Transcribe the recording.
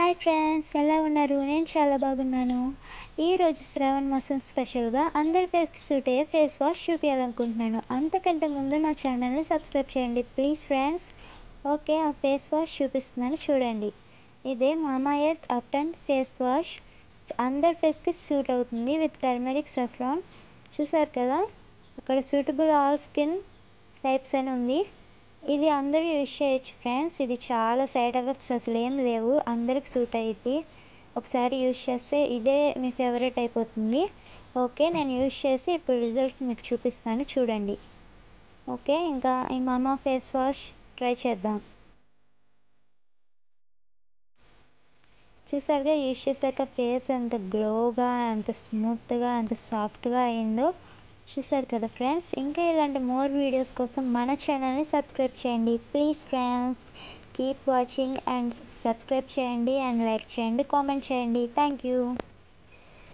Hi friends, ఎలా ఉన్నారు? నేను చాలా బాగున్నాను. ఈరోజు శ్రావణ మాసం స్పెషల్గా అందరి ఫేస్కి సూట్ అయ్యే ఫేస్ వాష్ చూపించాలనుకుంటున్నాను. అంతకంటే ముందు నా ఛానల్ని సబ్స్క్రైబ్ చేయండి ప్లీజ్ ఫ్రెండ్స్. ఓకే, ఆ ఫేస్ వాష్ చూపిస్తున్నాను చూడండి. ఇదే మామా ఎర్త్ అప్టన్ ఫేస్ వాష్. అందరి ఫేస్కి సూట్ అవుతుంది విత్ టర్మరిక్ సఫ్రాన్. చూసారు కదా, అక్కడ సూటబుల్ ఆల్ స్కిన్ టైప్స్ అని ఉంది. ఇది అందరూ యూజ్ చేయొచ్చు ఫ్రెండ్స్. ఇది చాలా సైడ్ ఎఫెక్ట్స్ అసలు ఏం లేవు, అందరికి సూట్ అయ్యింది. ఒకసారి యూజ్ చేస్తే ఇదే మీ ఫేవరెట్ అయిపోతుంది. ఓకే, నేను యూజ్ చేసి ఇప్పుడు రిజల్ట్ మీకు చూపిస్తాను చూడండి. ఓకే, ఇంకా ఈ మామా ఫేస్ వాష్ ట్రై చేద్దాం. చూసారుగా, యూజ్ చేశాక ఫేస్ ఎంత గ్లోగా, ఎంత స్మూత్గా, ఎంత సాఫ్ట్గా అయిందో. చూసారు కదా ఫ్రెండ్స్. ఇంకా ఇలాంటి మోర్ వీడియోస్ కోసం మన ఛానల్ని సబ్స్క్రైబ్ చేయండి please friends. Keep watching and subscribe చేయండి అండ్ లైక్ చేయండి, కామెంట్ చేయండి. Thank you.